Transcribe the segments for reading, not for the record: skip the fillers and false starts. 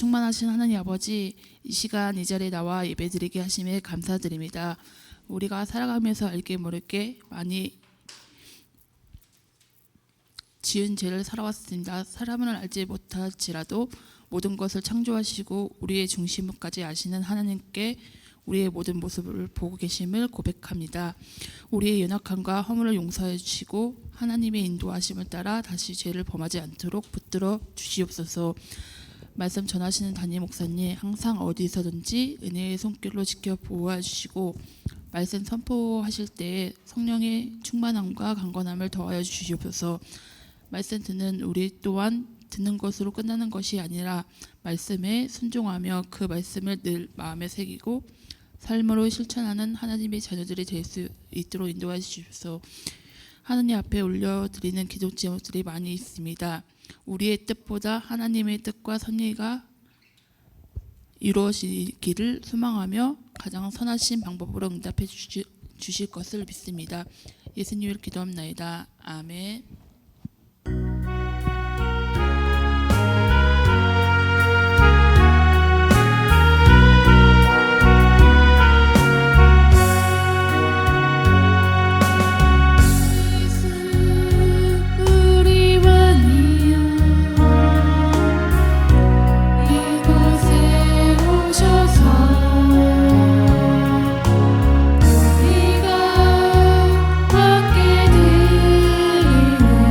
충만하신 하나님 아버지, 이 시간 이 자리에 나와 예배드리게 하심에 감사드립니다. 우리가 살아가면서 알게 모르게 많이 지은 죄를 살아왔습니다. 사람을 알지 못할지라도 모든 것을 창조하시고 우리의 중심까지 아시는 하나님께 우리의 모든 모습을 보고 계심을 고백합니다. 우리의 연약함과 허물을 용서해 주시고 하나님의 인도하심을 따라 다시 죄를 범하지 않도록 붙들어 주시옵소서. 말씀 전하시는 담임 목사님, 항상 어디서든지 은혜의 손길로 지켜 보호해 주시고 말씀 선포하실 때 성령의 충만함과 강건함을 더하여 주시옵소서. 말씀 듣는 우리 또한 듣는 것으로 끝나는 것이 아니라 말씀에 순종하며 그 말씀을 늘 마음에 새기고 삶으로 실천하는 하나님의 자녀들이 될 수 있도록 인도해 주십시오. 하나님 앞에 올려드리는 기도 제목들이 많이 있습니다. 우리의 뜻보다 하나님의 뜻과 섭리가 이루어지기를 소망하며 가장 선하신 방법으로 응답해 주실 것을 믿습니다. 예수님을 기도합나이다. 아멘. 네가 함께 드리는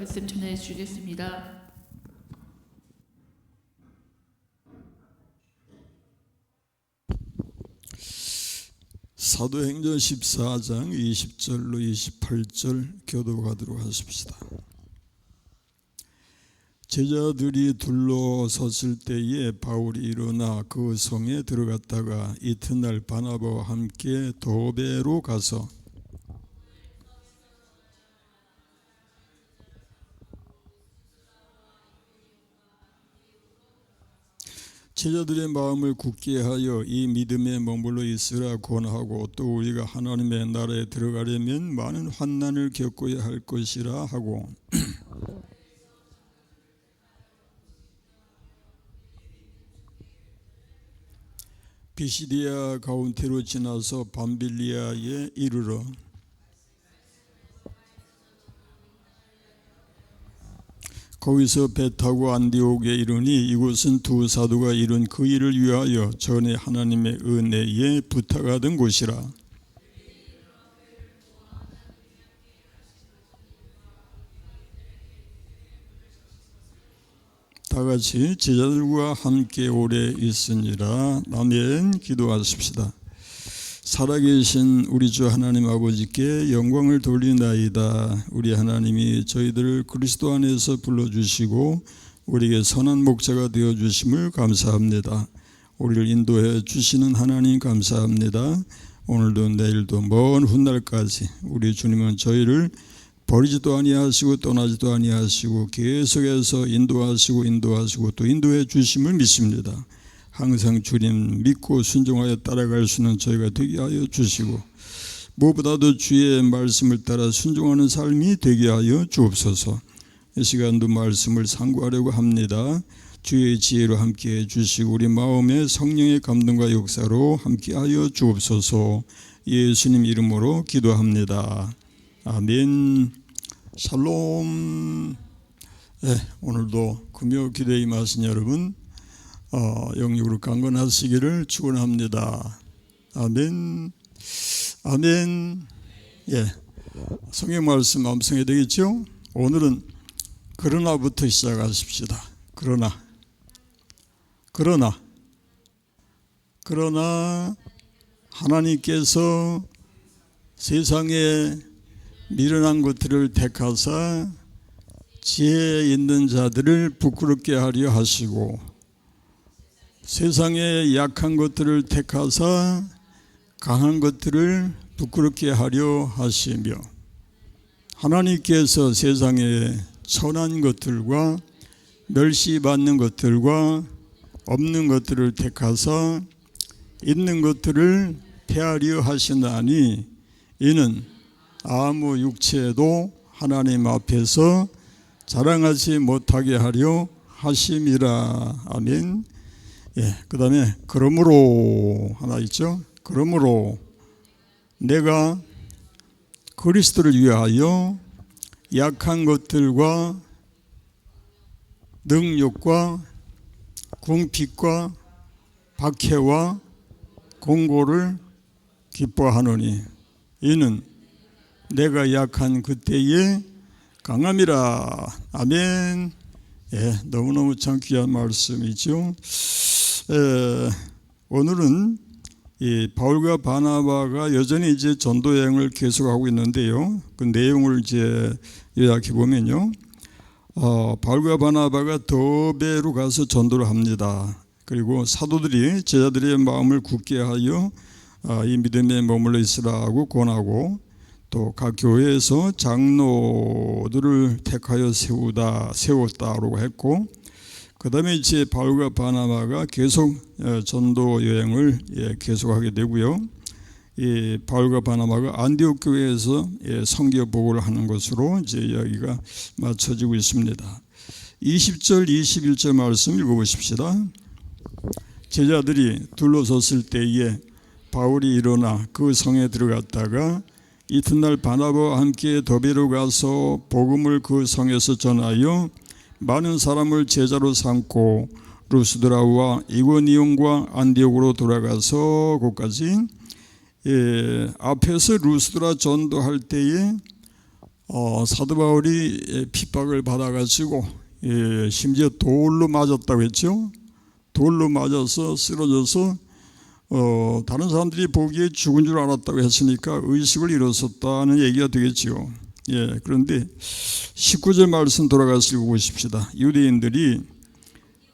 말씀 전해 주겠습니다. 사도행전 14장 20절로 28절 교도하도록 하십시다. 제자들이 둘러섰을 때에 바울이 일어나 그 성에 들어갔다가 이튿날 바나바와 함께 더베로 가서 제자들의 마음을 굳게 하여 이 믿음에 머물러 있으라 권하고, 또 우리가 하나님의 나라에 들어가려면 많은 환난을 겪어야 할 것이라 하고, 비시디아 가운데로 지나서 밤빌리아에 이르러 거기서 배 타고 안디옥에 이르니, 이곳은 두 사도가 이룬 그 일을 위하여 전에 하나님의 은혜에 부탁하던 곳이라. 다 같이 제자들과 함께 오래 있으니라. 아멘. 기도하십시다. 살아계신 우리 주 하나님 아버지께 영광을 돌리나이다. 우리 하나님이 저희들을 그리스도 안에서 불러주시고 우리에게 선한 목자가 되어주심을 감사합니다. 우리를 인도해 주시는 하나님 감사합니다. 오늘도 내일도 먼 훗날까지 우리 주님은 저희를 버리지도 아니하시고 떠나지도 아니하시고 계속해서 인도하시고 또 인도해 주심을 믿습니다. 항상 주님 믿고 순종하여 따라갈 수 있는 저희가 되게 하여 주시고, 무엇보다도 주의 말씀을 따라 순종하는 삶이 되게 하여 주옵소서. 이 시간도 말씀을 상고하려고 합니다. 주의 지혜로 함께해 주시고 우리 마음에 성령의 감동과 역사로 함께하여 주옵소서. 예수님 이름으로 기도합니다. 아멘. 샬롬. 오늘도 금요 기도에 임하신 여러분 영육으로 강건하시기를 축원합니다. 아멘. 아멘. 성경 말씀 암송해야 되겠죠? 오늘은 그러나부터 시작하십시다. 그러나 하나님께서 세상에 미련한 것들을 택하사 지혜 있는 자들을 부끄럽게 하려 하시고, 세상에 약한 것들을 택하사 강한 것들을 부끄럽게 하려 하시며, 하나님께서 세상에 천한 것들과 멸시받는 것들과 없는 것들을 택하사 있는 것들을 폐하려 하시나니, 이는 아무 육체도 하나님 앞에서 자랑하지 못하게 하려 하심이라. 아멘. 그 다음에 그러므로 하나 있죠. 그러므로 내가 그리스도를 위하여 약한 것들과 능욕과 궁핍과 박해와 공고를 기뻐하노니, 이는 내가 약한 그때에 강함이라. 아멘. 너무너무 참 귀한 말씀이죠. 오늘은 이 바울과 바나바가 여전히 이제 전도 여행을 계속하고 있는데요. 그 내용을 이제 요약해 보면요. 바울과 바나바가 더베로 가서 전도를 합니다. 그리고 사도들이 제자들의 마음을 굳게 하여 이 믿음에 머물러 있으라고 권하고, 또 각 교회에서 장로들을 택하여 세웠다라고 했고, 그 다음에 이제 바울과 바나바가 계속 전도 여행을 계속하게 되고요. 이 바울과 바나바가 안디옥 교회에서 선교 보고를 하는 것으로 이제 이야기가 맞춰지고 있습니다. 20절 21절 말씀 읽어보십시다. 제자들이 둘러섰을 때에 바울이 일어나 그 성에 들어갔다가 이튿날 바나바와 함께 더베로 가서 복음을 그 성에서 전하여 많은 사람을 제자로 삼고 루스드라와 이고니온과 안디옥으로 돌아가서 거기까지. 앞에서 루스드라 전도할 때에 사도 바울이 핍박을 받아가지고 심지어 돌로 맞았다고 했죠. 돌로 맞아서 쓰러져서 다른 사람들이 보기에 죽은 줄 알았다고 했으니까 의식을 잃었었다는 얘기가 되겠죠. 그런데 19절 말씀 돌아가서 읽어보십시다. 유대인들이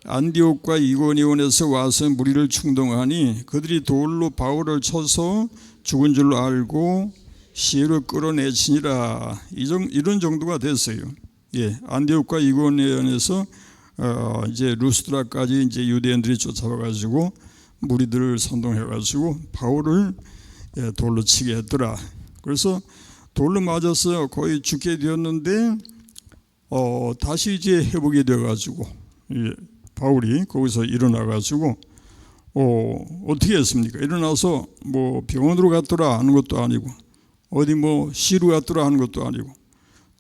안디옥과 이고니온에서 와서 무리를 충동하니 그들이 돌로 바울을 쳐서 죽은 줄로 알고 시로 끌어내치니라. 이런 정도가 됐어요. 안디옥과 이고니온에서 이제 루스드라까지 이제 유대인들이 쫓아와가지고 무리들을 선동해가지고 바울을 돌로 치게 했더라. 그래서 돌로 맞아서 거의 죽게 되었는데 다시 이제 회복이 되어가지고 바울이 거기서 일어나가지고 어떻게 했습니까? 일어나서 뭐 병원으로 갔더라 하는 것도 아니고 어디 뭐 시로 갔더라 하는 것도 아니고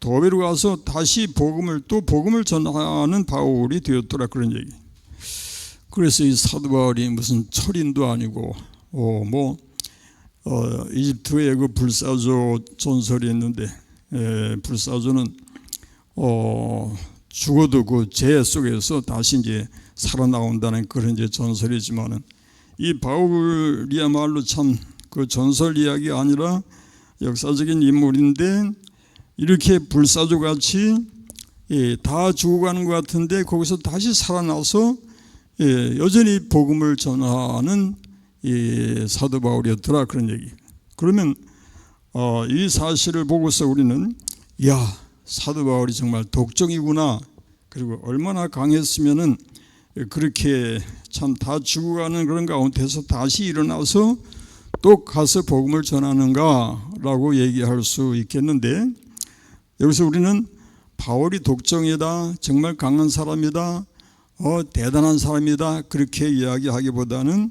도배로 가서 다시 복음을 전하는 바울이 되었더라 그런 얘기. 그래서 이 사도 바울이 무슨 철인도 아니고 이집트에 그 불사조 전설이 있는데 불사조는 죽어도 그 재 속에서 다시 이제 살아나온다는 그런 이제 전설이지만은 이 바울이야말로 참 그 전설 이야기 아니라 역사적인 인물인데 이렇게 불사조 같이 다 죽어가는 것 같은데 거기서 다시 살아나서 여전히 복음을 전하는 사도 바울이었더라 그런 얘기. 그러면 이 사실을 보고서 우리는 사도 바울이 정말 독종이구나. 그리고 얼마나 강했으면은 그렇게 참 다 죽어가는 그런 가운데서 다시 일어나서 또 가서 복음을 전하는가라고 얘기할 수 있겠는데 여기서 우리는 바울이 독종이다, 정말 강한 사람이다, 대단한 사람이다 그렇게 이야기하기보다는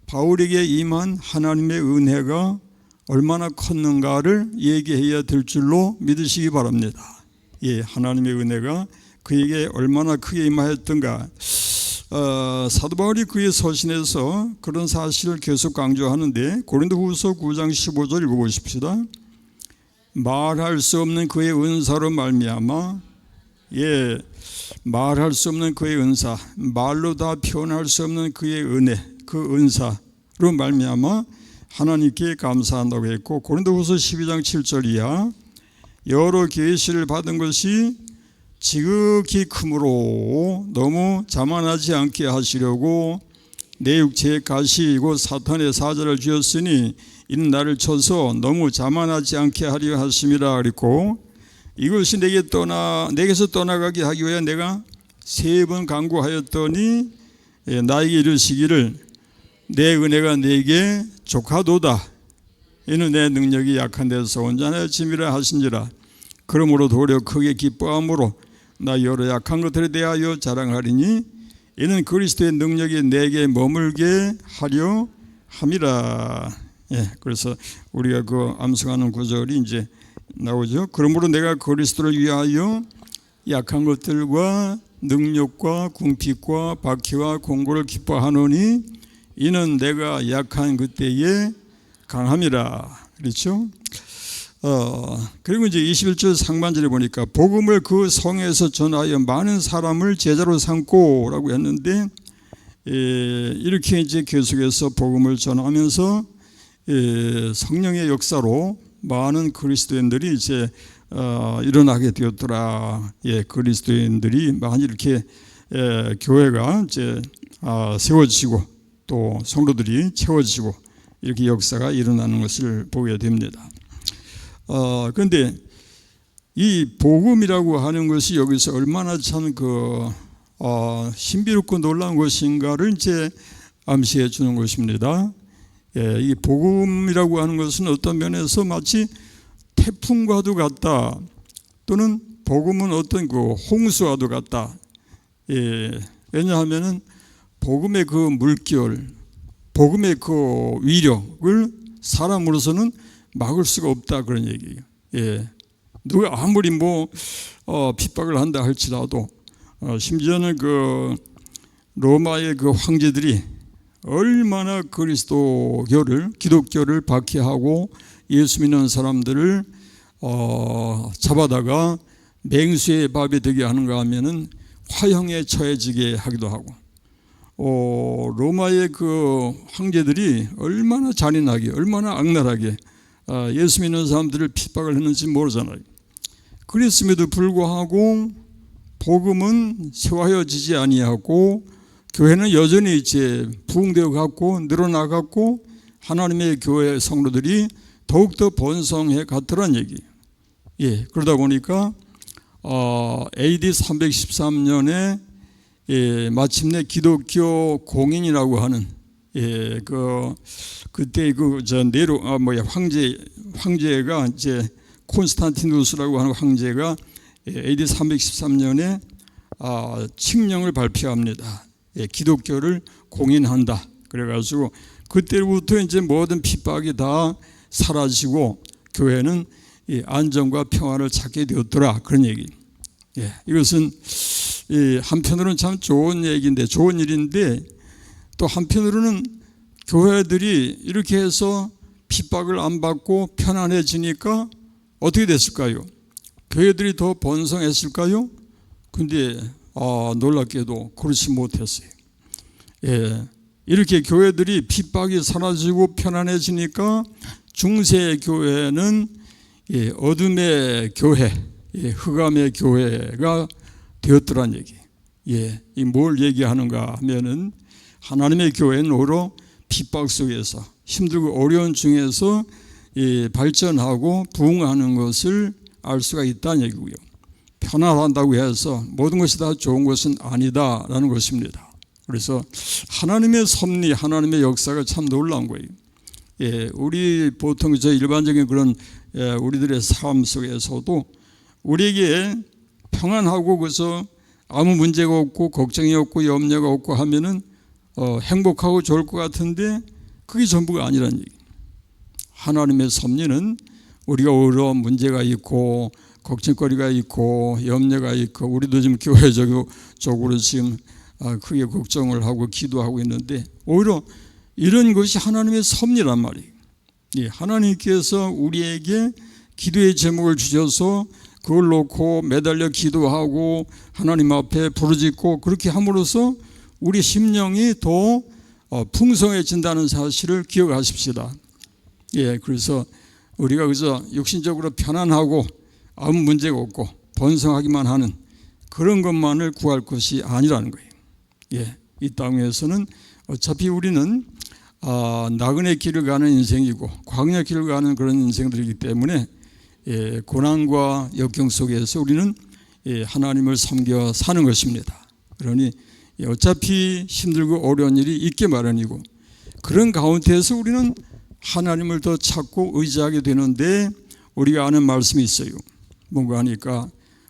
바울에게 임한 하나님의 은혜가 얼마나 컸는가를 얘기해야 될 줄로 믿으시기 바랍니다. 하나님의 은혜가 그에게 얼마나 크게 임하였던가. 사도 바울이 그의 서신에서 그런 사실을 계속 강조하는데 고린도후서 9장 15절 읽어보십시다. 말할 수 없는 그의 은사로 말미암아 말할 수 없는 그의 은사, 말로 다 표현할 수 없는 그의 은혜, 그 은사로 말미암아 하나님께 감사한다고 했고 고린도후서 12장 7절 이하 여러 계시를 받은 것이 지극히 크므로 너무 자만하지 않게 하시려고 내 육체의 가시이고 사탄의 사자를 주었으니 이는 나를 쳐서 너무 자만하지 않게 하려 하심이라 그랬고 이것이 내게서 떠나가게 하기 위해 내가 3번 간구하였더니 나에게 이르시기를 내 은혜가 내게 족하도다. 이는 내 능력이 약한 데서 온전하여 짐이라 하신지라. 그러므로 도리어 크게 기뻐함으로 나 여러 약한 것들에 대하여 자랑하리니 이는 그리스도의 능력이 내게 머물게 하려 함이라. 그래서 우리가 그 암송하는 구절이 이제 나오죠. 그러므로 내가 그리스도를 위하여 약한 것들과 능력과 궁핍과 박해와 공고를 기뻐하노니 이는 내가 약한 그때에 강함이라. 그렇죠? 그리고 이제 21절 상반절에 보니까 복음을 그 성에서 전하여 많은 사람을 제자로 삼고라고 했는데 이렇게 이제 계속해서 복음을 전하면서 성령의 역사로 많은 그리스도인들이 이제 일어나게 되었더라. 그리스도인들이 많이 이렇게 교회가 이제 세워지고 또 성도들이 채워지고 이렇게 역사가 일어나는 것을 보게 됩니다. 그런데 이 복음이라고 하는 것이 여기서 얼마나 참 신비롭고 놀라운 것인가를 이제 암시해 주는 것입니다. 이 복음이라고 하는 것은 어떤 면에서 마치 태풍과도 같다. 또는 복음은 어떤 그 홍수와도 같다. 왜냐하면은 복음의 그 물결, 복음의 그 위력을 사람으로서는 막을 수가 없다 그런 얘기예요. 누가 아무리 핍박을 한다 할지라도 심지어는 그 로마의 그 황제들이 얼마나 그리스도교를 기독교를 박해하고 예수 믿는 사람들을 잡아다가 맹수의 밥이 되게 하는가 하면은 화형에 처해지게 하기도 하고, 로마의 그 황제들이 얼마나 잔인하게, 얼마나 악랄하게 예수 믿는 사람들을 핍박을 했는지 모르잖아요. 그랬음에도 불구하고 복음은 세워지지 아니하고 교회는 여전히 이제 부흥되어 갔고 늘어나갔고 하나님의 교회 성도들이 더욱더 번성해 갔더란 얘기. 예, 그러다 보니까 AD 313년에 마침내 기독교 공인이라고 하는 그때 황제가 이제 콘스탄티누스라고 하는 황제가 AD 313년에 칙령을 발표합니다. 기독교를 공인한다. 그래가지고 그때부터 이제 모든 핍박이 다 사라지고 교회는 안정과 평화를 찾게 되었더라. 그런 얘기. 이것은 한편으로는 참 좋은 얘기인데, 좋은 일인데, 또 한편으로는 교회들이 이렇게 해서 핍박을 안 받고 편안해지니까 어떻게 됐을까요? 교회들이 더 번성했을까요? 근데 놀랍게도 그렇지 못했어요. 이렇게 교회들이 핍박이 사라지고 편안해지니까 중세 교회는 어둠의 교회, 흑암의 교회가 되었더란 얘기. 이 뭘 얘기하는가 하면은 하나님의 교회는 오히려 핍박 속에서 힘들고 어려운 중에서 발전하고 부흥하는 것을 알 수가 있다는 얘기고요. 편안한다고 해서 모든 것이 다 좋은 것은 아니다라는 것입니다. 그래서 하나님의 섭리, 하나님의 역사가 참 놀라운 거예요. 우리 보통 일반적인 그런 우리들의 삶 속에서도 우리에게 평안하고 그래서 아무 문제가 없고 걱정이 없고 염려가 없고 하면은 행복하고 좋을 것 같은데 그게 전부가 아니라는 얘기. 하나님의 섭리는 우리가 오히려 문제가 있고 걱정거리가 있고 염려가 있고 우리도 지금 교회적으로 지금 크게 걱정을 하고 기도하고 있는데 오히려 이런 것이 하나님의 섭리란 말이에요. 하나님께서 우리에게 기도의 제목을 주셔서 그걸 놓고 매달려 기도하고 하나님 앞에 부르짖고 그렇게 함으로써 우리 심령이 더 풍성해진다는 사실을 기억하십시다. 그래서 우리가 그저 육신적으로 편안하고 아무 문제가 없고 번성하기만 하는 그런 것만을 구할 것이 아니라는 거예요. 이 땅에서는 어차피 우리는 나그네 길을 가는 인생이고 광야 길을 가는 그런 인생들이기 때문에 고난과 역경 속에서 우리는 하나님을 섬겨 사는 것입니다. 그러니 어차피 힘들고 어려운 일이 있게 마련이고 그런 가운데서 우리는 하나님을 더 찾고 의지하게 되는데 우리가 아는 말씀이 있어요. 뭔가 하니까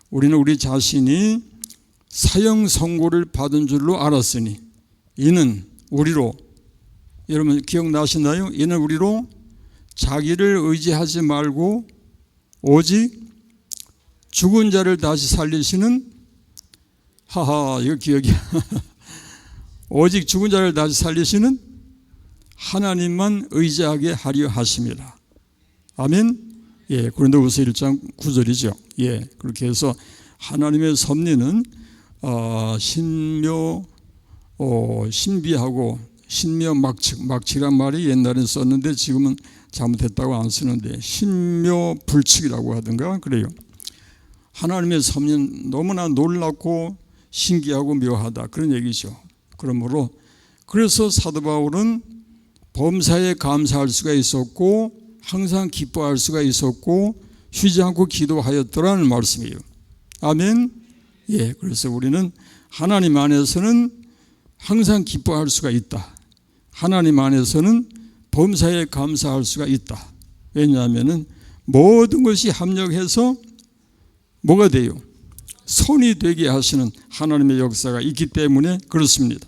우리는 우리 자신이 사형 선고를 받은 줄로 알았으니 이는 우리로, 여러분 기억나시나요? 이는 우리로 자기를 의지하지 말고 오직 죽은 자를 다시 살리시는 이거 기억이야. 오직 죽은 자를 다시 살리시는 하나님만 의지하게 하려 하십니다. 아멘. 고린도후서 1장 9절이죠. 그렇게 해서 하나님의 섭리는 신비하고 신묘막측이란 말이 옛날엔 썼는데 지금은 잘못했다고 안 쓰는데 신묘불측이라고 하던가 그래요. 하나님의 섭리는 너무나 놀랍고 신기하고 묘하다 그런 얘기죠. 그러므로 그래서 사도 바울은 범사에 감사할 수가 있었고 항상 기뻐할 수가 있었고 쉬지 않고 기도하였더라는 말씀이에요. 아멘. 그래서 우리는 하나님 안에서는 항상 기뻐할 수가 있다. 하나님 안에서는 범사에 감사할 수가 있다. 왜냐하면 모든 것이 합력해서 뭐가 돼요? 선이 되게 하시는 하나님의 역사가 있기 때문에 그렇습니다.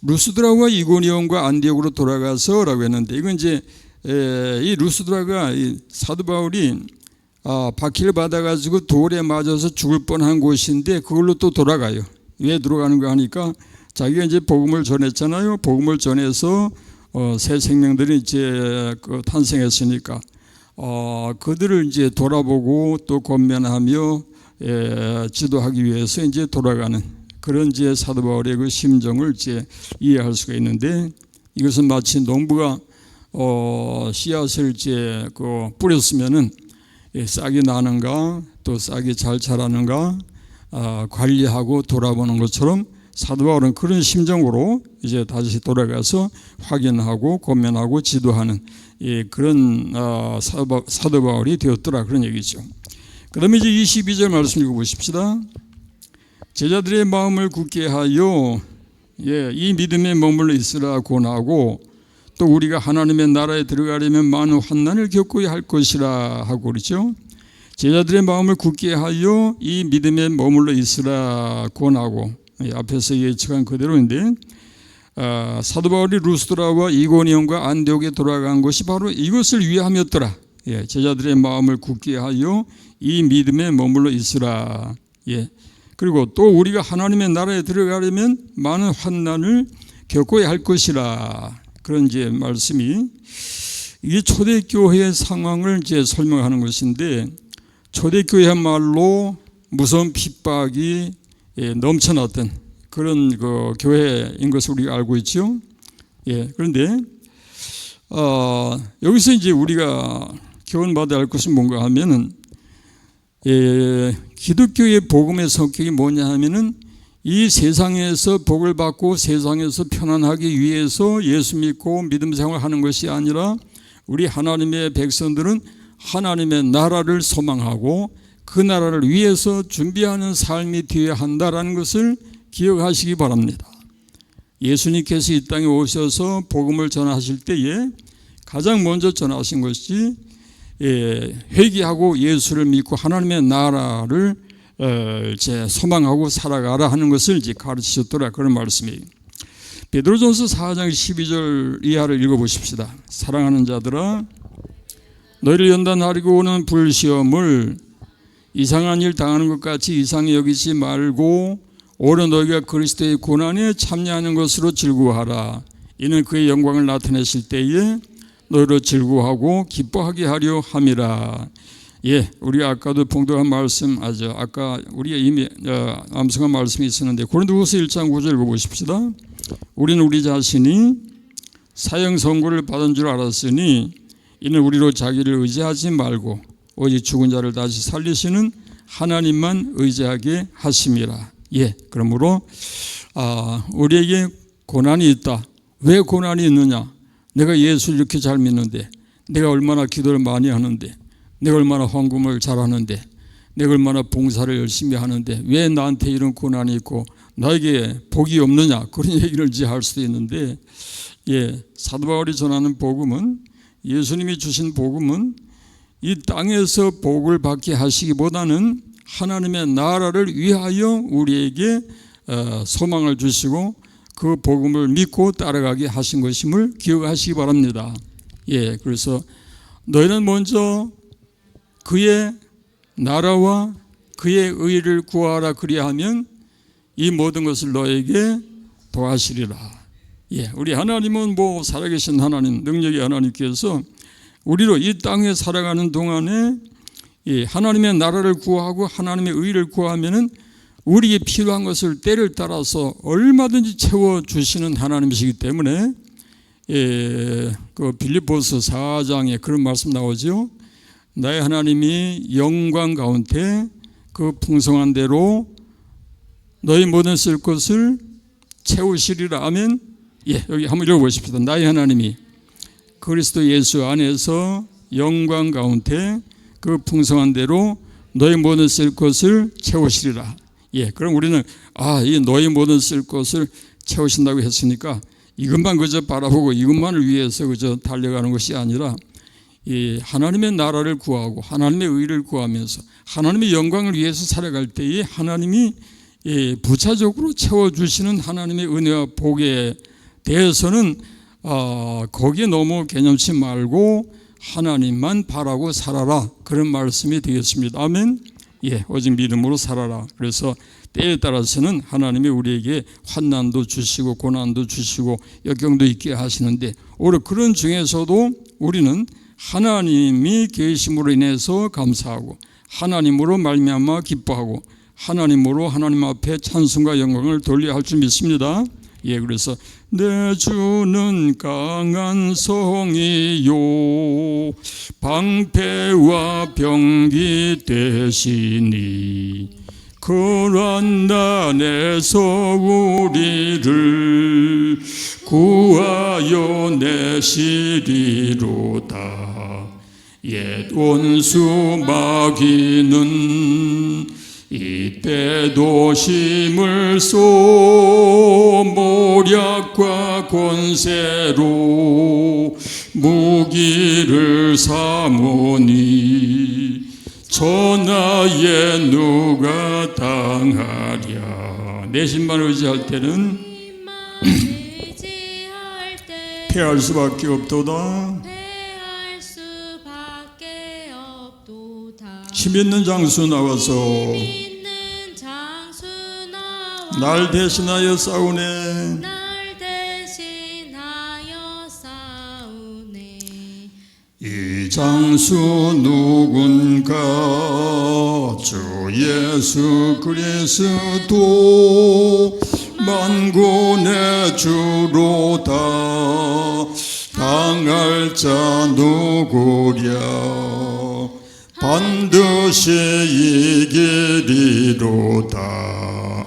루스드라와 이고니온과 안디옥으로 돌아가서라고 했는데 이건 이제 이 루스드라가 사도 바울이 박해를 받아가지고 돌에 맞아서 죽을 뻔한 곳인데 그걸로 또 돌아가요. 왜 들어가는가 하니까 자기가 이제 복음을 전했잖아요. 복음을 전해서 새 생명들이 이제 탄생했으니까 그들을 이제 돌아보고 또 권면하며 지도하기 위해서 이제 돌아가는 그런 이제 사도 바울의 그 심정을 이제 이해할 수가 있는데, 이것은 마치 농부가 씨앗을 이제 뿌렸으면은 싹이 나는가 또 싹이 잘 자라는가 관리하고 돌아보는 것처럼 사도 바울은 그런 심정으로 이제 다시 돌아가서 확인하고 권면하고 지도하는 그런 사도 바울이 되었더라, 그런 얘기죠. 그 다음에 이제 22절 말씀 읽어보십시다. 제자들의 마음을 굳게 하여 이 믿음에 머물러 있으라 권하고, 또 우리가 하나님의 나라에 들어가려면 많은 환난을 겪어야 할 것이라 하고 그러죠. 제자들의 마음을 굳게 하여 이 믿음에 머물러 있으라 권하고, 앞에서 예측한 그대로인데, 사도 바울이 루스드라와 이고니온과 안디옥에 돌아간 것이 바로 이것을 위함이었더라. 제자들의 마음을 굳게 하여 이 믿음에 머물러 있으라. 그리고 또 우리가 하나님의 나라에 들어가려면 많은 환난을 겪어야 할 것이라. 그런 이제 말씀이, 이게 초대교회의 상황을 이제 설명하는 것인데, 초대교회야말로 무서운 핍박이 넘쳐났던 그런 그 교회인 것을 우리가 알고 있죠. 그런데 여기서 이제 우리가 교훈받아야 할 것은 뭔가 하면은, 기독교의 복음의 성격이 뭐냐 하면은, 이 세상에서 복을 받고 세상에서 편안하기 위해서 예수 믿고 믿음 생활하는 것이 아니라, 우리 하나님의 백성들은 하나님의 나라를 소망하고 그 나라를 위해서 준비하는 삶이 되어야 한다라는 것을 기억하시기 바랍니다. 예수님께서 이 땅에 오셔서 복음을 전하실 때에 가장 먼저 전하신 것이 회개하고 예수를 믿고 하나님의 나라를 이제 소망하고 살아가라 하는 것을 이제 가르치셨더라, 그런 말씀이에요. 베드로전서 4장 12절 이하를 읽어보십시다. 사랑하는 자들아, 너희를 연단하리고 오는 불시험을 이상한 일 당하는 것 같이 이상히 여기지 말고 오히려 너희가 그리스도의 고난에 참여하는 것으로 즐거워하라. 이는 그의 영광을 나타내실 때에 너희로 즐거워하고 기뻐하게 하려 함이라. 우리가 아까도 봉독한 말씀, 아까 우리가 이미 암송한 말씀이 있었는데, 고린도후서 1장 9절 읽어보십시다. 우리는 우리 자신이 사형 선고를 받은 줄 알았으니 이는 우리로 자기를 의지하지 말고 오직 죽은 자를 다시 살리시는 하나님만 의지하게 하심이라. 그러므로 우리에게 고난이 있다. 왜 고난이 있느냐? 내가 예수를 이렇게 잘 믿는데, 내가 얼마나 기도를 많이 하는데, 내가 얼마나 헌금을 잘하는데, 내가 얼마나 봉사를 열심히 하는데 왜 나한테 이런 고난이 있고 나에게 복이 없느냐, 그런 얘기를 이제 할 수도 있는데, 사도 바울이 전하는 복음은, 예수님이 주신 복음은 이 땅에서 복을 받게 하시기보다는 하나님의 나라를 위하여 우리에게 소망을 주시고 그 복음을 믿고 따라가게 하신 것임을 기억하시기 바랍니다. 그래서 너희는 먼저 그의 나라와 그의 의를 구하라, 그리하면 이 모든 것을 너에게 더하시리라. 우리 하나님은 살아계신 하나님, 능력의 하나님께서 우리로 이 땅에 살아가는 동안에 하나님의 나라를 구하고 하나님의 의를 구하면은 우리에게 필요한 것을 때를 따라서 얼마든지 채워주시는 하나님이시기 때문에, 그 빌립보서 4장에 그런 말씀 나오죠. 나의 하나님이 영광 가운데 그 풍성한 대로 너희 모든 쓸 것을 채우시리라. 아멘. 여기 한번 읽어보십시다. 나의 하나님이 그리스도 예수 안에서 영광 가운데 그 풍성한 대로 너희 모든 쓸 것을 채우시리라. 그럼 우리는 이 너희 모든 쓸 것을 채우신다고 했으니까 이것만 그저 바라보고 이것만을 위해서 그저 달려가는 것이 아니라, 하나님의 나라를 구하고 하나님의 의를 구하면서 하나님의 영광을 위해서 살아갈 때에 하나님이 부차적으로 채워주시는 하나님의 은혜와 복에 대해서는 거기에 너무 개념치 말고 하나님만 바라고 살아라, 그런 말씀이 되겠습니다. 아멘. 오직 믿음으로 살아라. 그래서 때에 따라서는 하나님이 우리에게 환난도 주시고 고난도 주시고 역경도 있게 하시는데, 오히려 그런 중에서도 우리는 하나님이 계심으로 인해서 감사하고 하나님으로 말미암아 기뻐하고 하나님으로 하나님 앞에 찬송과 영광을 돌려야 할 줄 믿습니다. 예, 그래서 내 주는 강한 성이요 방패와 병기 되시니 그러한 난에서 우리를 구하여 내시리로다. 옛 원수 마귀는 이때 도심을 쏘 모략과 권세로 무기를 삼으니 전하에 누가 당하랴. 내 신만 의지할 때는 패할 수밖에 없도다. 힘 있는 장수 나와서 날 대신하여 싸우네. 이 장수 누군가 주 예수 그리스도 만군의 주로다. 당할 자 누구랴. 반드시 이기리로다.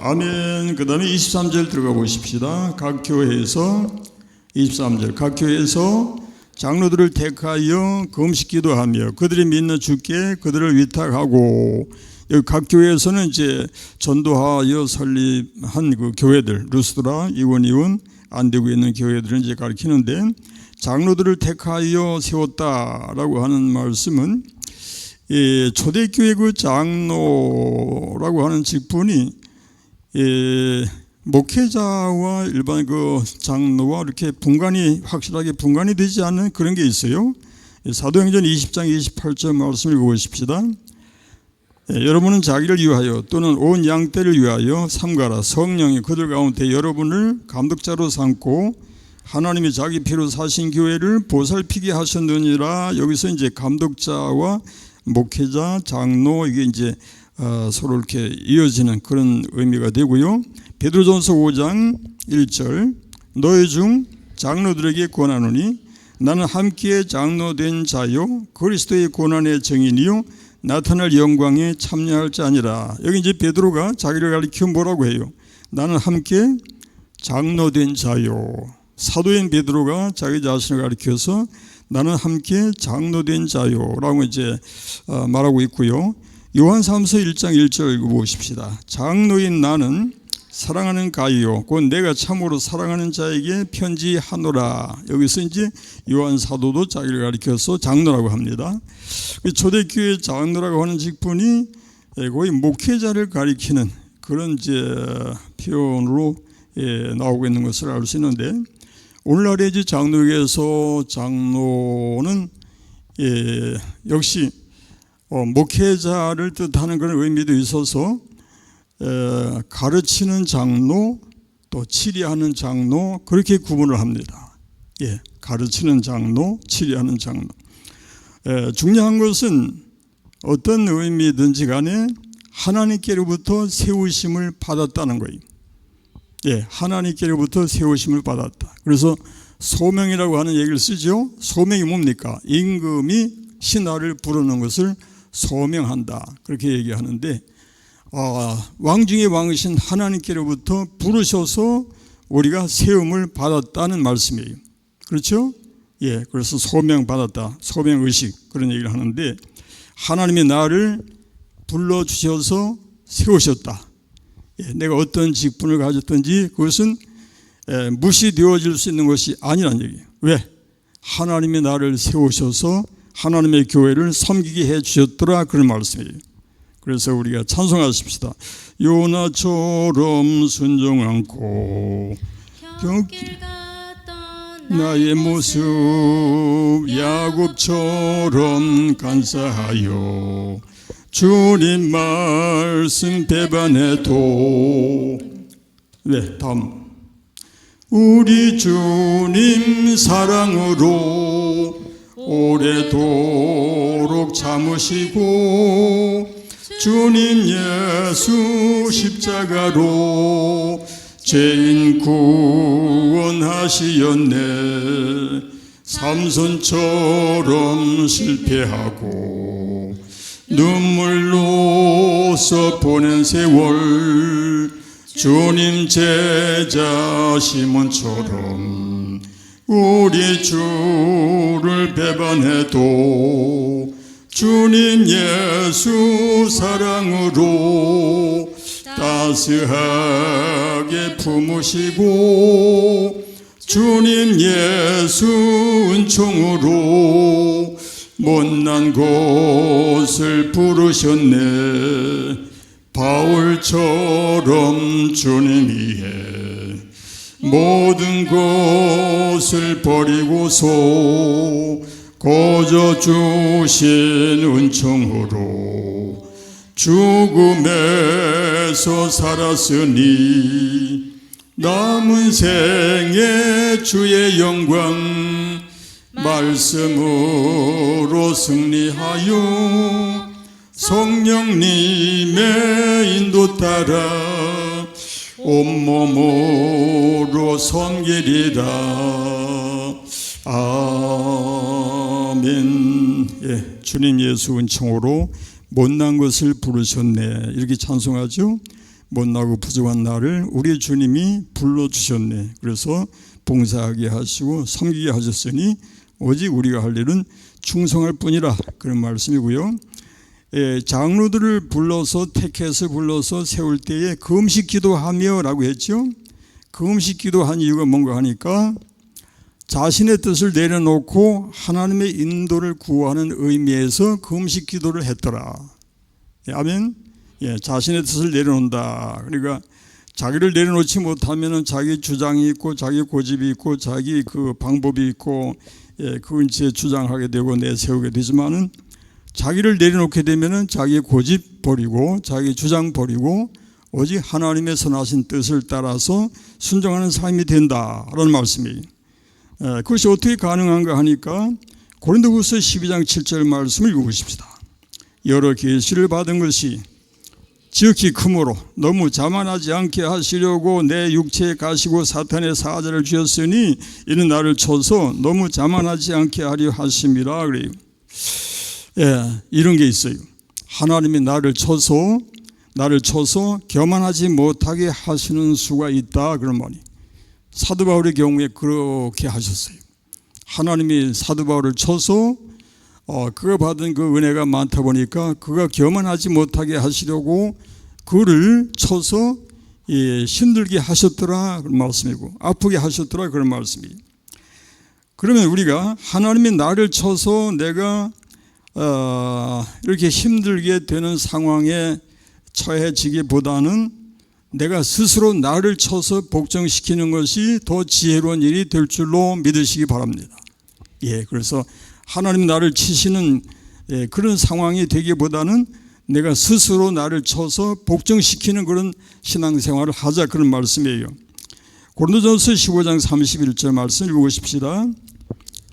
아멘. 그 다음에 23절 들어가 보십시다. 각 교회에서 23절 각 교회에서 장로들을 택하여 금식 기도하며 그들이 믿는 주께 그들을 위탁하고, 여기 각 교회에서는 이제 전도하여 설립한 그 교회들, 루스드라, 이원, 안되고 있는 교회들은 이제 가르치는데, 장로들을 택하여 세웠다라고 하는 말씀은 초대교회 그 장로라고 하는 직분이 목회자와 일반 그 장로와 이렇게 확실하게 분간이 되지 않는 그런 게 있어요. 사도행전 20장 28절 말씀 읽어보십시다. 여러분은 자기를 위하여 또는 온 양떼를 위하여 삼가라. 성령이 그들 가운데 여러분을 감독자로 삼고 하나님이 자기 피로 사신 교회를 보살피게 하셨느니라. 여기서 이제 감독자와 목회자, 장로, 이게 이제 서로 이렇게 이어지는 그런 의미가 되고요. 베드로전서 5장 1절 너희 중 장로들에게 권하노니 나는 함께 장로된 자요 그리스도의 고난의 증인이요 나타날 영광에 참여할 자 아니라. 여기 이제 베드로가 자기를 가리켜 뭐라고 해요? 나는 함께 장로된 자요. 사도인 베드로가 자기 자신을 가리켜서 나는 함께 장로된 자요 라고 이제 말하고 있고요. 요한삼서 1장 1절 읽어보십시다. 장로인 나는 사랑하는 가이요 곧 내가 참으로 사랑하는 자에게 편지하노라. 여기서 이제 요한 사도도 자기를 가리켜서 장로라고 합니다. 초대교회 장로라고 하는 직분이 거의 목회자를 가리키는 그런 이제 표현으로 나오고 있는 것을 알 수 있는데, 오늘날의 이제 장로에서 장로는 역시 목회자를 뜻하는 그런 의미도 있어서 가르치는 장로 또 치리하는 장로 그렇게 구분을 합니다. 가르치는 장로, 치리하는 장로. 중요한 것은 어떤 의미든지 간에 하나님께로부터 세우심을 받았다는 거예요. 하나님께로부터 세우심을 받았다. 그래서 소명이라고 하는 얘기를 쓰죠. 소명이 뭡니까? 임금이 신하를 부르는 것을 소명한다. 그렇게 얘기하는데, 왕 중에 왕이신 하나님께로부터 부르셔서 우리가 세움을 받았다는 말씀이에요. 그렇죠? 그래서 소명 받았다. 소명 의식 그런 얘기를 하는데, 하나님이 나를 불러주셔서 세우셨다. 내가 어떤 직분을 가졌든지 그것은 무시되어질 수 있는 것이 아니란 얘기예요. 왜? 하나님이 나를 세우셔서 하나님의 교회를 섬기게 해주셨더라 그런 말씀이에요. 그래서 우리가 찬송하십시다. 요나처럼 순종 않고 나의 모습 야곱처럼 간사하여 주님 말씀 배반해도. 다음. 우리 주님 사랑으로 오래도록 참으시고 주님 예수 십자가로 죄인 구원하시었네. 삼손처럼 실패하고 눈물로써 보낸 세월 주님 제자 시몬처럼 우리 주를 배반해도 주님 예수 사랑으로 따스하게 품으시고 주님 예수 은총으로 못난 곳을 부르셨네. 바울처럼 주님 위에 모든 것을 버리고서 거저 주신 은총으로 죽음에서 살았으니 남은 생에 주의 영광 말씀으로 승리하여 성령님의 인도 따라 온몸으로 섬기리라. 아멘. 예, 주님 예수 은총으로 못난 것을 부르셨네. 이렇게 찬송하죠. 못나고 부족한 나를 우리 주님이 불러주셨네. 그래서 봉사하게 하시고 섬기게 하셨으니 오직 우리가 할 일은 충성할 뿐이라, 그런 말씀이고요. 예, 장로들을 불러서 택해서 불러서 세울 때에 금식 기도하며 라고 했죠. 금식 기도한 이유가 뭔가 하니까 자신의 뜻을 내려놓고 하나님의 인도를 구하는 의미에서 금식 기도를 했더라. 예, 아멘. 예, 자신의 뜻을 내려놓는다. 그러니까 자기를 내려놓지 못하면은 자기 주장이 있고 자기 고집이 있고 자기 그 방법이 있고, 예, 그건 이제 주장하게 되고 내세우게 되지만은 자기를 내려놓게 되면은 자기 고집 버리고 자기 주장 버리고 오직 하나님의 선하신 뜻을 따라서 순종하는 삶이 된다라는 말씀이에요. 그것이 어떻게 가능한가 하니까 고린도후서 12장 7절 말씀을 읽어보십시다. 여러 계시를 받은 것이 지극히 크므로 너무 자만하지 않게 하시려고 내 육체에 가시고 사탄의 사자를 주셨으니 이는 나를 쳐서 너무 자만하지 않게 하려 하심이라 그래요. 예, 이런 게 있어요. 하나님이 나를 쳐서 교만하지 못하게 하시는 수가 있다, 그런 말이. 사도 바울의 경우에 그렇게 하셨어요. 하나님이 사도 바울을 쳐서 그가 받은 그 은혜가 많다 보니까 그가 교만하지 못하게 하시려고 그를 쳐서 힘들게 하셨더라, 그런 말씀이고 아프게 하셨더라, 그런 말씀이에요. 그러면 우리가 하나님이 나를 쳐서 내가 이렇게 힘들게 되는 상황에 처해지기보다는 내가 스스로 나를 쳐서 복종시키는 것이 더 지혜로운 일이 될 줄로 믿으시기 바랍니다. 예, 그래서 하나님 나를 치시는 그런 상황이 되기보다는 내가 스스로 나를 쳐서 복종시키는 그런 신앙생활을 하자, 그런 말씀이에요. 고린도전서 15장 31절 말씀 읽어보십시다.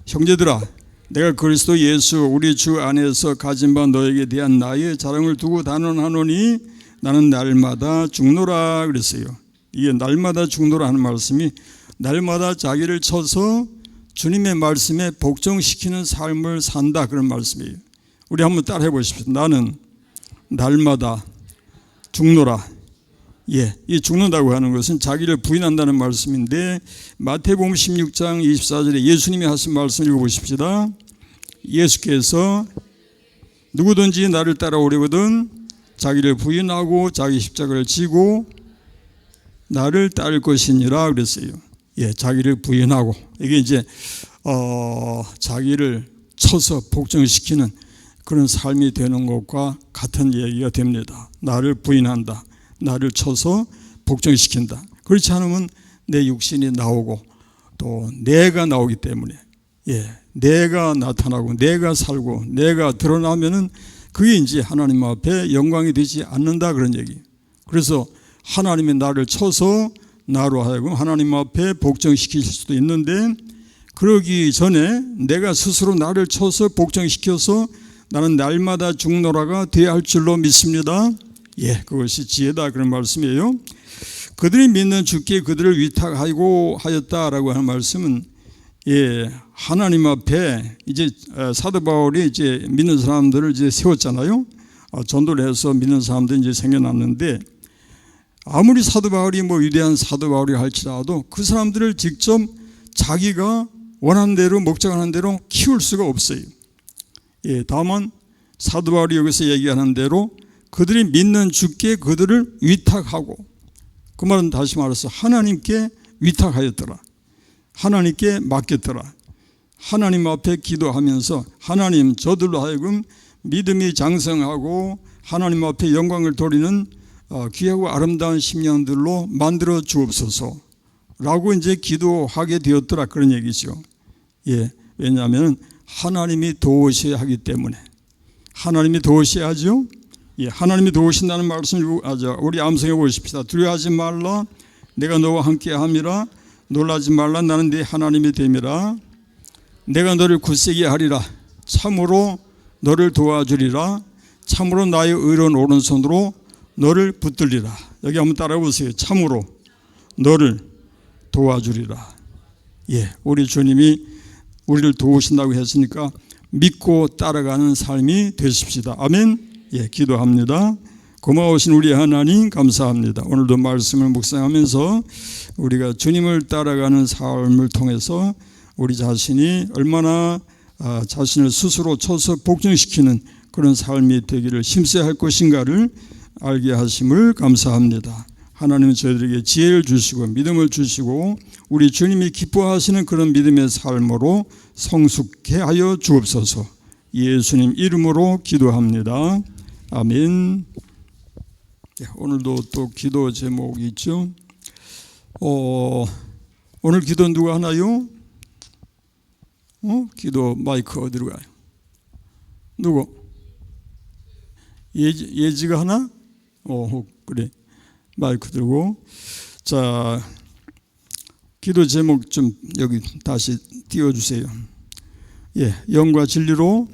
형제들아, 내가 그리스도 예수 우리 주 안에서 가진 바 너에게 대한 나의 자랑을 두고 단언하노니 나는 날마다 죽노라 그랬어요. 이게 날마다 죽노라 하는 말씀이 날마다 자기를 쳐서 주님의 말씀에 복종시키는 삶을 산다, 그런 말씀이에요. 우리 한번 따라해 보십시오. 나는 날마다 죽노라. 예, 이 죽는다고 하는 것은 자기를 부인한다는 말씀인데 마태복음 16장 24절에 예수님이 하신 말씀 읽어보십시다. 예수께서 누구든지 나를 따라오려거든 자기를 부인하고 자기 십자가를 지고 나를 따를 것이니라 그랬어요. 예, 자기를 부인하고, 이게 이제 자기를 쳐서 복종시키는 그런 삶이 되는 것과 같은 얘기가 됩니다. 나를 부인한다, 나를 쳐서 복종시킨다. 그렇지 않으면 내 육신이 나오고 또 내가 나오기 때문에, 예, 내가 나타나고 내가 살고 내가 드러나면은 그게 이제 하나님 앞에 영광이 되지 않는다, 그런 얘기. 그래서 하나님이 나를 쳐서 나로 하여금 하나님 앞에 복종시키실 수도 있는데 그러기 전에 내가 스스로 나를 쳐서 복종시켜서 나는 날마다 죽노라가 되어야 할 줄로 믿습니다. 예, 그것이 지혜다 그런 말씀이에요. 그들이 믿는 주께 그들을 위탁하고 하였다라고 하는 말씀은 하나님 앞에 이제 사도 바울이 이제 믿는 사람들을 이제 세웠잖아요. 전도를 해서 믿는 사람들이 이제 생겨났는데 아무리 사도 바울이 위대한 사도 바울이 할지라도 그 사람들을 직접 자기가 원하는 대로 목적하는 대로 키울 수가 없어요. 다만 사도 바울이 여기서 얘기하는 대로 그들이 믿는 주께 그들을 위탁하고, 그 말은 다시 말해서 하나님께 위탁하였더라. 하나님께 맡겼더라. 하나님 앞에 기도하면서 하나님 저들로 하여금 믿음이 장성하고 하나님 앞에 영광을 돌리는 귀하고 아름다운 심령들로 만들어 주옵소서 라고 이제 기도하게 되었더라 그런 얘기죠. 왜냐하면 하나님이 도우셔야 하기 때문에. 하나님이 도우셔야죠. 하나님이 도우신다는 말씀을 우리 암송해 보십시다. 두려워하지 말라 내가 너와 함께 함이라. 놀라지 말라 나는 네 하나님이 됨이라. 내가 너를 굳세게 하리라. 참으로 너를 도와주리라. 참으로 나의 의로운 오른손으로 너를 붙들리라. 여기 한번 따라해 보세요. 참으로 너를 도와주리라. 우리 주님이 우리를 도우신다고 했으니까 믿고 따라가는 삶이 되십시다. 아멘. 기도합니다. 고마우신 우리 하나님 감사합니다. 오늘도 말씀을 묵상하면서 우리가 주님을 따라가는 삶을 통해서 우리 자신이 얼마나 자신을 스스로 쳐서 복종시키는 그런 삶이 되기를 힘써야 할 것인가를 알게 하심을 감사합니다. 하나님은 저희들에게 지혜를 주시고 믿음을 주시고 우리 주님이 기뻐하시는 그런 믿음의 삶으로 성숙해 하여 주옵소서. 예수님 이름으로 기도합니다. 아멘. 오늘도 또 기도 제목이 있죠. 오늘 기도 누가 하나요? 기도 마이크 어디로 가요? 누구? 예지가 하나? 그래. 마이크 들고. 자, 기도 제목 좀 여기 다시 띄워주세요. 영과 진리로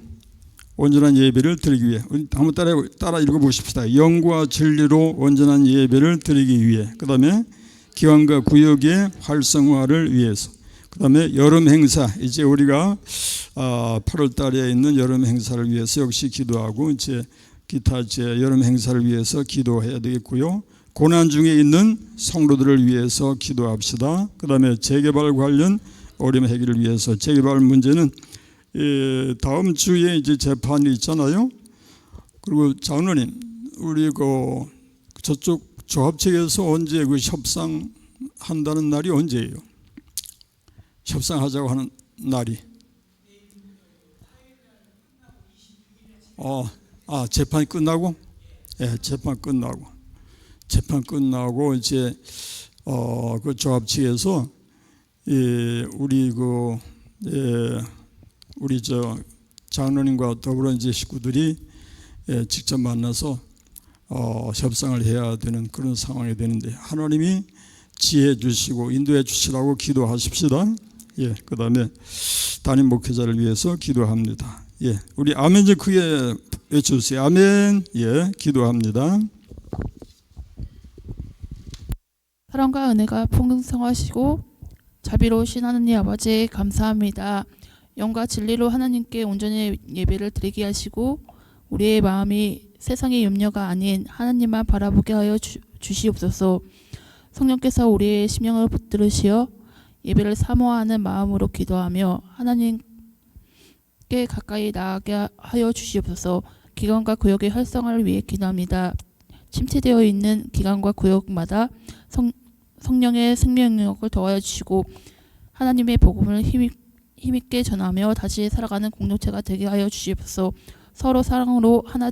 온전한 예배를 드리기 위해. 한번 따라 읽어보십시다. 영과 진리로 온전한 예배를 드리기 위해. 그 다음에 기왕과 구역의 활성화를 위해서. 그 다음에 여름 행사. 이제 우리가 8월 달에 있는 여름 행사를 위해서 역시 기도하고 이제 기타 이제 여름 행사를 위해서 기도해야 되겠고요. 고난 중에 있는 성도들을 위해서 기도합시다. 그 다음에 재개발 관련 어려움 해결을 위해서. 재개발 문제는 다음 주에 이제 재판이 있잖아요. 그리고 장로님, 우리 저쪽 조합 측에서 언제 협상한다는 날이 언제예요? 협상하자고 하는 날이? 재판이 끝나고? 재판 끝나고 이제 그 조합 측에서 우리 장로님과 더불어 이제 식구들이 직접 만나서 협상을 해야 되는 그런 상황이 되는데 하나님이 지혜 주시고 인도해 주시라고 기도하십시다. 그 다음에 담임 목회자를 위해서 기도합니다. 우리 아멘 좀 크게 외쳐주세요. 아멘. 기도합니다. 사랑과 은혜가 풍성하시고 자비로우신 하느님 아버지 감사합니다. 영과 진리로 하나님께 온전히 예배를 드리게 하시고 우리의 마음이 세상의 염려가 아닌 하나님만 바라보게 하여 주시옵소서. 성령께서 우리의 심령을 붙들으시어 예배를 사모하는 마음으로 기도하며 하나님께 가까이 나아가게 하여 주시옵소서. 기관과 구역의 활성화를 위해 기도합니다. 침체되어 있는 기관과 구역마다 성령의 생명력을 더하여 주시고 하나님의 복음을 힘있게 전하며 다시 살아가는 공동체가 되게 하여 주시옵소서. 서로 사랑으로 하나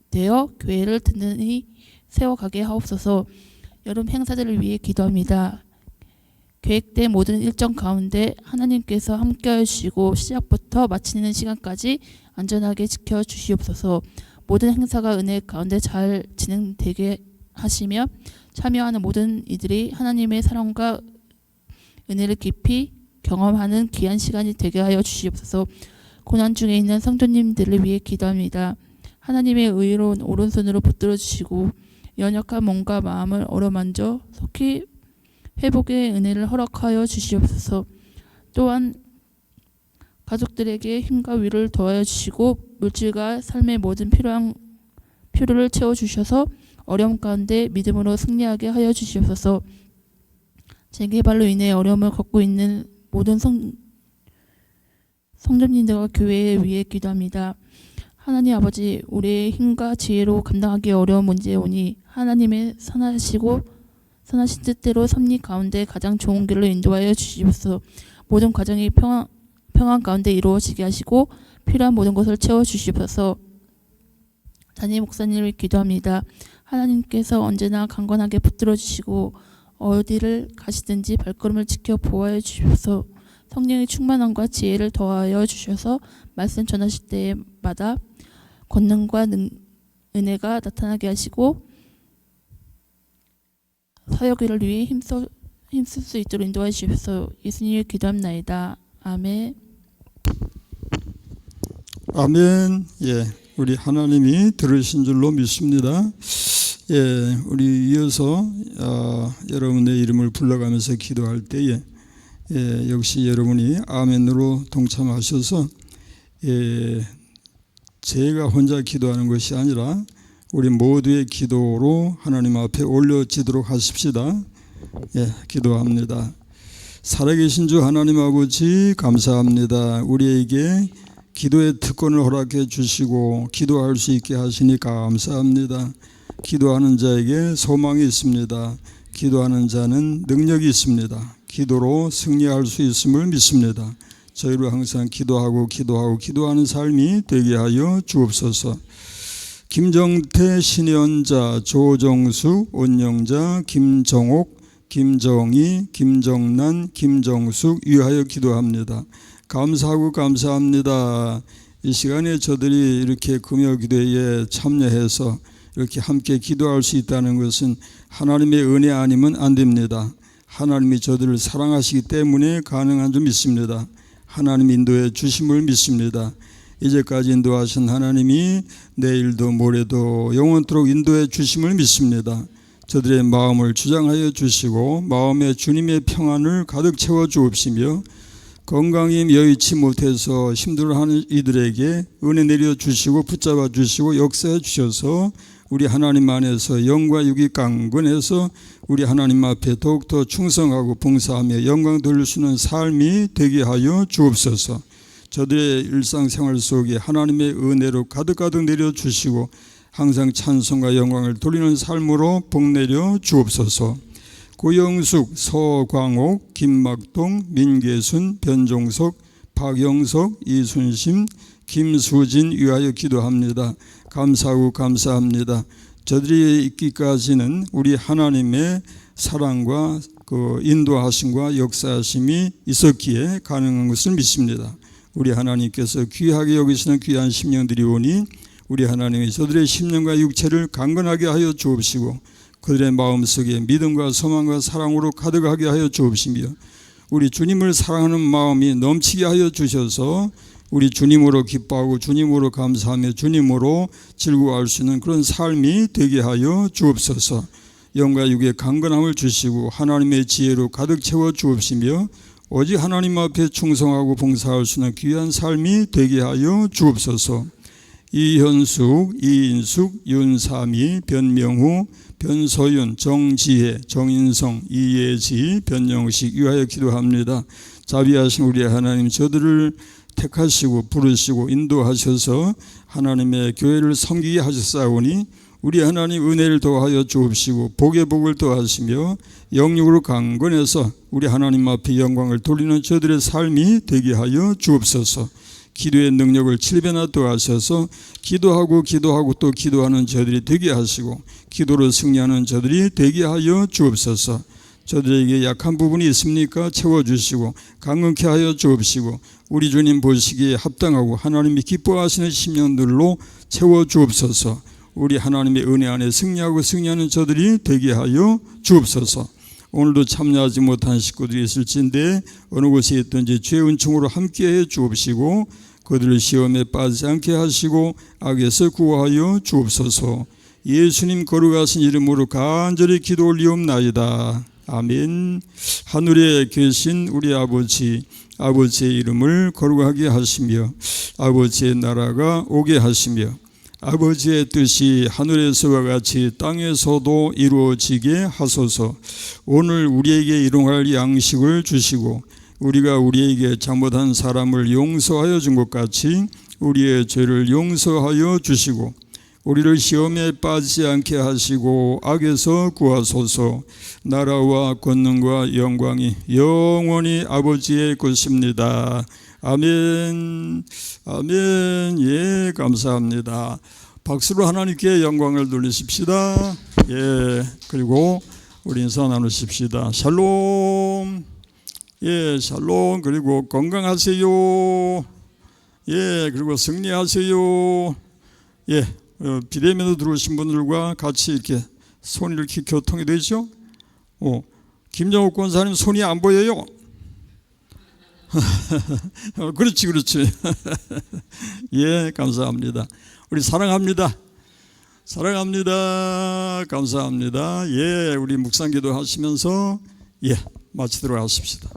되어 교회를 든든히 세워가게 하옵소서. 여름 행사들을 위해 기도합니다. 계획된 모든 일정 가운데 하나님께서 함께하여 주시고 시작부터 마치는 시간까지 안전하게 지켜주시옵소서. 모든 행사가 은혜 가운데 잘 진행되게 하시며 참여하는 모든 이들이 하나님의 사랑과 은혜를 깊이 경험하는 귀한 시간이 되게 하여 주시옵소서. 고난 중에 있는 성도님들을 위해 기도합니다. 하나님의 의로운 오른손으로 붙들어 주시고 연약한 몸과 마음을 어루만져 속히 회복의 은혜를 허락하여 주시옵소서. 또한 가족들에게 힘과 위를 더하여 주시고 물질과 삶의 모든 필요를 채워 주셔서 어려움 가운데 믿음으로 승리하게 하여 주시옵소서. 재개발로 인해 어려움을 겪고 있는 모든 성도님들과 교회에 위해 기도합니다. 하나님 아버지, 우리의 힘과 지혜로 감당하기 어려운 문제에 오니 하나님의 선하신 뜻대로 섭리 가운데 가장 좋은 길로 인도하여 주시옵소서. 모든 과정이 평안 가운데 이루어지게 하시고 필요한 모든 것을 채워 주시옵소서. 담임 목사님을 기도합니다. 하나님께서 언제나 강건하게 붙들어 주시고 어디를 가시든지 발걸음을 지켜 보호하여 주시옵소서. 성령의 충만함과 지혜를 더하여 주셔서 말씀 전하실 때마다 권능과 은혜가 나타나게 하시고 사역을 위해 힘쓸 수 있도록 인도하여 주시옵소서. 예수님을 기도합나이다. 아멘. 아멘. 예, 우리 하나님이 들으신 줄로 믿습니다. 예, 우리 이어서 여러분의 이름을 불러가면서 기도할 때에 역시 여러분이 아멘으로 동참하셔서 제가 혼자 기도하는 것이 아니라 우리 모두의 기도로 하나님 앞에 올려지도록 하십시다. 예, 기도합니다. 살아계신 주 하나님 아버지 감사합니다. 우리에게 기도의 특권을 허락해 주시고 기도할 수 있게 하시니 감사합니다. 기도하는 자에게 소망이 있습니다. 기도하는 자는 능력이 있습니다. 기도로 승리할 수 있음을 믿습니다. 저희로 항상 기도하는 삶이 되게 하여 주옵소서. 김정태, 신현자, 조정수, 온영자, 김정옥, 김정희, 김정란, 김정숙 위하여 기도합니다. 감사합니다. 이 시간에 저들이 이렇게 금요기도에 참여해서 이렇게 함께 기도할 수 있다는 것은 하나님의 은혜 아니면 안 됩니다. 하나님이 저들을 사랑하시기 때문에 가능한 줄 믿습니다. 하나님 인도해 주심을 믿습니다. 이제까지 인도하신 하나님이 내일도 모레도 영원토록 인도해 주심을 믿습니다. 저들의 마음을 주장하여 주시고 마음에 주님의 평안을 가득 채워 주옵시며 건강이 여의치 못해서 힘들어하는 이들에게 은혜 내려 주시고 붙잡아 주시고 역사해 주셔서 우리 하나님 안에서 영과 육이 강건해서 우리 하나님 앞에 더욱더 충성하고 봉사하며 영광 돌릴 수 있는 삶이 되게 하여 주옵소서. 저들의 일상생활 속에 하나님의 은혜로 가득 내려주시고 항상 찬송과 영광을 돌리는 삶으로 복내려 주옵소서. 고영숙, 서광옥, 김막동, 민계순, 변종석, 박영석, 이순심, 김수진 위하여 기도합니다. 감사합니다. 저들이 있기까지는 우리 하나님의 사랑과 그 인도하심과 역사하심이 있었기에 가능한 것을 믿습니다. 우리 하나님께서 귀하게 여기시는 귀한 심령들이 오니 우리 하나님이 저들의 심령과 육체를 강건하게 하여 주옵시고 그들의 마음속에 믿음과 소망과 사랑으로 가득하게 하여 주옵시며 우리 주님을 사랑하는 마음이 넘치게 하여 주셔서 우리 주님으로 기뻐하고 주님으로 감사하며 주님으로 즐거워할 수 있는 그런 삶이 되게 하여 주옵소서. 영과 육의 강건함을 주시고 하나님의 지혜로 가득 채워 주옵시며 오직 하나님 앞에 충성하고 봉사할 수 있는 귀한 삶이 되게 하여 주옵소서. 이현숙, 이인숙, 윤삼희, 변명후, 변소윤, 정지혜, 정인성, 이예지, 변영식 위하여 기도합니다. 자비하신 우리 하나님 저들을 택하시고 부르시고 인도하셔서 하나님의 교회를 섬기게 하셨사오니 우리 하나님 은혜를 더하여 주옵시고 복의 복을 더하시며 영육으로 강건해서 우리 하나님 앞에 영광을 돌리는 저들의 삶이 되게 하여 주옵소서. 기도의 능력을 7배나 더하셔서 기도하고 또 기도하는 저들이 되게 하시고 기도로 승리하는 저들이 되게 하여 주옵소서. 저들에게 약한 부분이 있습니까? 채워주시고 강건케 하여 주옵시고 우리 주님 보시기에 합당하고 하나님이 기뻐하시는 심령들로 채워주옵소서. 우리 하나님의 은혜 안에 승리하는 저들이 되게 하여 주옵소서. 오늘도 참여하지 못한 식구들이 있을진데 어느 곳에 있든지 주의 은총으로 함께해 주옵시고 그들을 시험에 빠지지 않게 하시고 악에서 구하여 주옵소서. 예수님 거룩하신 이름으로 간절히 기도 올리옵나이다. 아멘. 하늘에 계신 우리 아버지의 이름을 거룩하게 하시며 아버지의 나라가 오게 하시며 아버지의 뜻이 하늘에서와 같이 땅에서도 이루어지게 하소서. 오늘 우리에게 일용할 양식을 주시고 우리가 우리에게 잘못한 사람을 용서하여 준 것 같이 우리의 죄를 용서하여 주시고 우리를 시험에 빠지지 않게 하시고 악에서 구하소서. 나라와 권능과 영광이 영원히 아버지의 것입니다. 아멘. 아멘. 예, 감사합니다. 박수로 하나님께 영광을 돌리십시다. 예, 그리고 우리 인사 나누십시다. 샬롬. 예, 샬롬. 그리고 건강하세요. 예, 그리고 승리하세요. 예, 비대면으로 들어오신 분들과 같이 이렇게 손이 이렇게 교통이 되죠. 김정욱 권사님 손이 안 보여요. 그렇지. 예, 감사합니다. 우리 사랑합니다. 감사합니다. 예, 우리 묵상기도 하시면서 예, 마치도록 하십시다.